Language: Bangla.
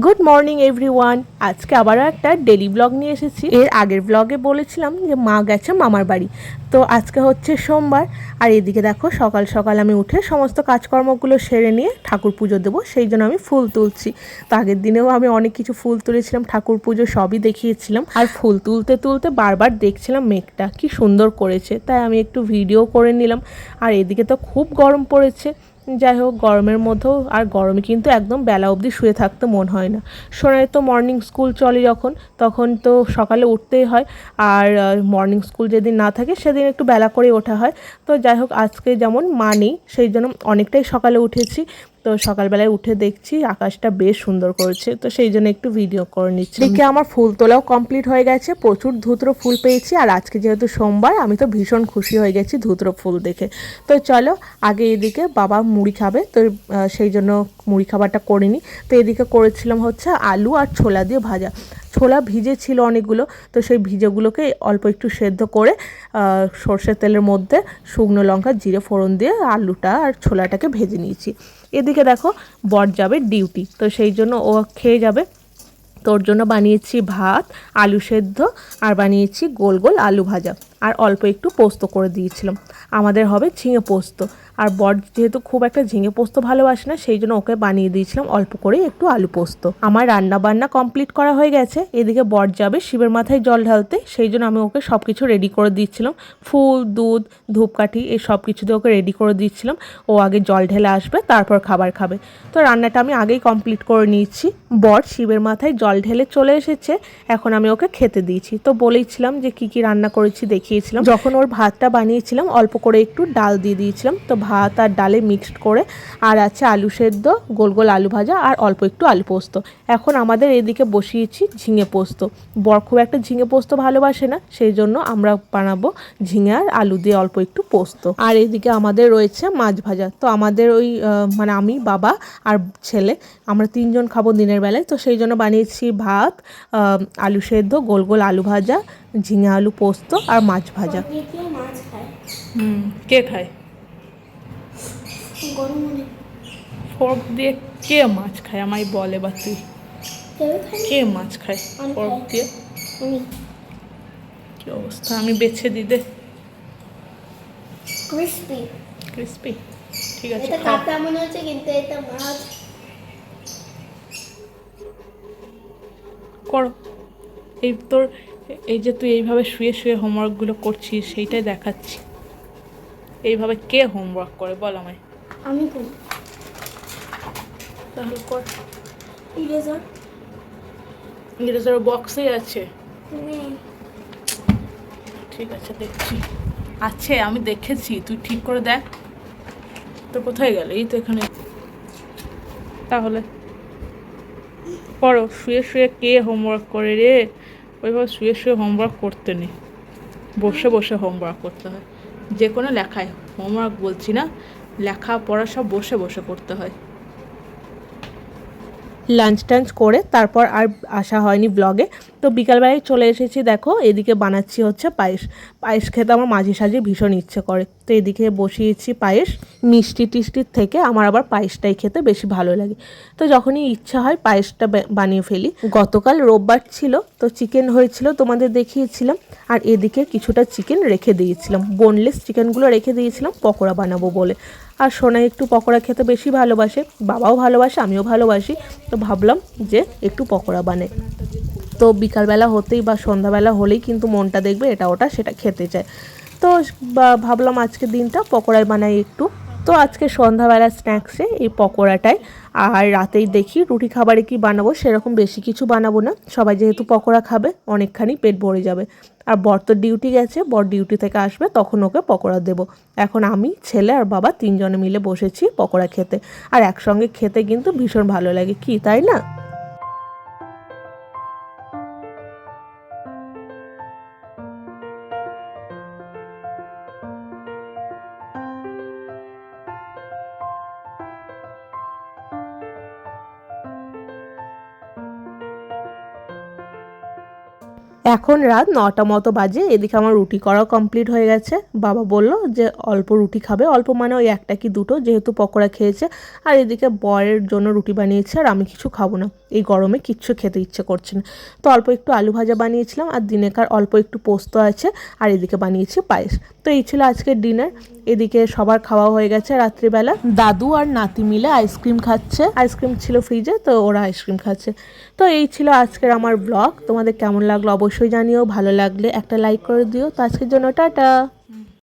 Good morning everyone. আজকে আবারও একটা ডেলি ব্লগ নিয়ে এসেছি। এর আগের ব্লগে বলেছিলাম যে মা গেছে মামার বাড়ি, তো আজকে হচ্ছে সোমবার। আর এদিকে দেখো সকাল সকাল আমি উঠে সমস্ত কাজকর্মগুলো সেরে নিয়ে ঠাকুর পুজো দেবো, সেই জন্য আমি ফুল তুলছি। তো আগের দিনেও আমি অনেক কিছু ফুল তুলেছিলাম, ঠাকুর পুজো সবই দেখিয়েছিলাম। আর ফুল তুলতে তুলতে বারবার দেখছিলাম মেঘটা কি সুন্দর করেছে, তাই আমি একটু ভিডিও করে নিলাম। আর এদিকে তো খুব গরম পড়েছে। যাই হোক, গরমের মধ্যেও আর গরমে কিন্তু একদম বেলা অবধি শুয়ে থাকতে মন হয় না। সোনার তো মর্নিং স্কুল চলে তখন তো সকালে উঠতেই হয়। আর মর্নিং স্কুল যেদিন না থাকে সেদিন একটু বেলা করে ওঠা হয়। তো যাই হোক, আজকে যেমন মা নেই সেই জন্য অনেকটাই সকালে উঠেছি। তো সকালবেলায় উঠে দেখছি আকাশটা বেশ সুন্দর করেছে, তো সেই জন্য একটু ভিডিও করে নিচ্ছি। এদিকে আমার ফুল তোলাও কমপ্লিট হয়ে গেছে, প্রচুর ধুতরো ফুল পেয়েছি। আর আজকে যেহেতু সোমবার, আমি তো ভীষণ খুশি হয়ে গেছি ধুতরো ফুল দেখে। তো চলো, আগে এদিকে বাবা মুড়ি খাবে, তো সেই জন্য মুড়ি খাবারটা করে নিই। তো এদিকে করেছিলাম হচ্ছে আলু আর ছোলা দিয়ে ভাজা। ছোলা ভিজে ছিল অনেকগুলো, তো সেই ভিজেগুলোকে অল্প একটু সেদ্ধ করে সর্ষের তেলের মধ্যে শুকনো লঙ্কা জিরে ফোড়ন দিয়ে আলুটা আর ছোলাটাকে ভেজে নিয়েছি। এদিকে দেখো বর যাবে ডিউটি, তো সেই জন্য ও খেয়ে যাবে। তোর জন্য বানিয়েছি ভাত, আলু সেদ্ধ, আর বানিয়েছি গোল গোল আলু ভাজা, আর অল্প একটু পোস্ত করে দিয়েছিলাম। আমাদের হবে ঝিঙে পোস্ত। আর বর যেহেতু খুব একটা ঝিঙে পোস্ত ভালোবাসে না, সেই জন্য ওকে বানিয়ে দিয়েছিলাম অল্প করে একটু আলু পোস্ত। আমার রান্না বান্না কমপ্লিট করা হয়ে গেছে। এদিকে বর যাবে শিবের মাথায় জল ঢালতে, সেই জন্য আমি ওকে সব কিছু রেডি করে দিচ্ছিলাম। ফুল, দুধ, ধূপকাঠি, এই সব কিছু দিয়ে ওকে রেডি করে দিচ্ছিলাম। ও আগে জল ঢেলে আসবে, তারপর খাবার খাবে। তো রান্নাটা আমি আগেই কমপ্লিট করে নিয়েছি। বর শিবের মাথায় জল ঢেলে চলে এসেছে, এখন আমি ওকে খেতে দিয়েছি। তো বলেইছিলাম যে কি কি রান্না করেছি দেখিয়েছিলাম। যখন ওর ভাতটা বানিয়েছিলাম অল্প করে একটু ডাল দিয়ে দিয়েছিলাম, তো ভাত আর ডালে মিক্সড করে। আর আছে আলু সেদ্ধ, গোল গোল আলু ভাজা, আর অল্প একটু আলু পোস্ত। এখন আমাদের এদিকে বসিয়েছি ঝিঙে পোস্ত। বর খুব একটা ঝিঙে পোস্ত ভালোবাসে না, সেই জন্য আমরা বানাবো ঝিঙে আর আলু দিয়ে অল্প একটু পোস্ত। আর এদিকে আমাদের রয়েছে মাছ ভাজা। তো আমাদের ওই মানে আমি, বাবা আর ছেলে, আমরা তিনজন খাবো দিনের বেলায়, তো সেই জন্য বানিয়েছি ভাত, আলু সেদ্ধ, গোল গোল আলু ভাজা, ঝিঙে আলু পোস্ত আর মাছ ভাজা। কে খায়? ফর্ক দিয়ে কে মাছ খায় আমায় বল এবার তুই, কে মাছ খায় ফর্ক দিয়ে? কি অবস্থা, আমি বেছে দিই দে। ক্রিস্পি ক্রিস্পি, ঠিক আছে। এটা কাঁচা মনে হচ্ছে, কিন্তু এটা মাছ। করো। এই তোর, এই যে তুই এইভাবে শুয়ে শুয়ে হোমওয়ার্কগুলো করছিস সেইটাই দেখাচ্ছি। এইভাবে কে হোমওয়ার্ক করে বল আমায়? আমি করি। তাহলে কর। ইরেজার ইরেজার বক্সেই আছে। নেই। ঠিক আছে, দেখছি। আছে, আমি দেখেছি, তুই ঠিক করে দেখ। তো কোথায় গেল? এই তো এখানে। তাহলে করো। শুয়ে শুয়ে কে হোমওয়ার্ক করে রে? ওইভাবে শুয়ে শুয়ে হোমওয়ার্ক করতে নেই, বসে বসে হোমওয়ার্ক করতে হয়। যে কোনো লেখায়, হোমওয়ার্ক বলছি না, লেখা পড়া সব বসে বসে করতে হয়। লাঞ্চ টাঞ্চ করে তারপর আর আসা হয়নি ব্লগে। তো বিকালবেলায় চলে এসেছি। দেখো এদিকে বানাচ্ছি হচ্ছে পায়েস। পায়েস খেতে আমার মাঝে সাঝে ভীষণ ইচ্ছে করে, তো এদিকে বসিয়েছি পায়েস। মিষ্টি টিষ্টির থেকে আমার আবার পায়েসটাই খেতে বেশি ভালো লাগে, তো যখনই ইচ্ছা হয় পায়েসটা বানিয়ে ফেলি। গতকাল রোববার ছিল, তো চিকেন হয়েছিল, তোমাদের দেখিয়েছিলাম। আর এদিকে কিছুটা চিকেন রেখে দিয়েছিলাম, বোনলেস চিকেনগুলো রেখে দিয়েছিলাম পকোড়া বানাবো বলে। আর সোনাই একটু পকোড়া খেতে বেশি ভালোবাসে, বাবাও ভালোবাসে, আমিও ভালোবাসি, তো ভাবলাম যে একটু পকোড়া বানাই। তো বিকালবেলা হতেই বা সন্ধ্যাবেলা হলেই কিন্তু মনটা দেখবে এটা ওটা সেটা খেতে চায়। তো ভাবলাম আজকে দিনটা পকোড়ায় বানাই একটু। তো আজকে সন্ধ্যাবেলা স্ন্যাক্সে এই পকোড়াটাই। আর রাতেই দেখি রুটি খাবারে কি বানাবো, সেরকম বেশি কিছু বানাবো না, সবাই যেহেতু পকোড়া খাবে অনেকখানি পেট ভরে যাবে। আর বর তো ডিউটি গেছে, বর ডিউটি থেকে আসবে তখন ওকে পকোড়া দেবো। এখন আমি, ছেলে আর বাবা তিনজনে মিলে বসেছি পকোড়া খেতে। আর একসঙ্গে খেতে কিন্তু ভীষণ ভালো লাগে, কি তাই না? এখন রাত 9টা মতো বাজে। এদিকে আমার রুটি করাও কমপ্লিট হয়ে গেছে। বাবা বলল যে অল্প রুটি খাবে, অল্প মানে ওই একটা কি দুটো, যেহেতু পকোড়া খেয়েছে। আর এদিকে বরের জন্য রুটি বানিয়েছে, আর আমি কিছু খাবো না, এই গরমে কিচ্ছু খেতে ইচ্ছে করছে না। তো অল্প একটু আলু ভাজা বানিয়েছিলাম, আর দিনেকার অল্প একটু পোস্ত আছে, আর এদিকে বানিয়েছি পায়েস। তো এই ছিল আজকের ডিনার। এদিকে সবার খাওয়া হয়ে গেছে রাত্রিবেলা। দাদু আর নাতি মিলে আইসক্রিম খাচ্ছে, আইসক্রিম ছিল ফ্রিজে, তো ওরা আইসক্রিম খাচ্ছে। তো এই ছিল আজকের আমার ব্লগ। তোমাদের কেমন লাগলো অবশ্যই জানিও, ভালো লাগলে একটা লাইক করে দিও। তো আজকের জন্য টাটা।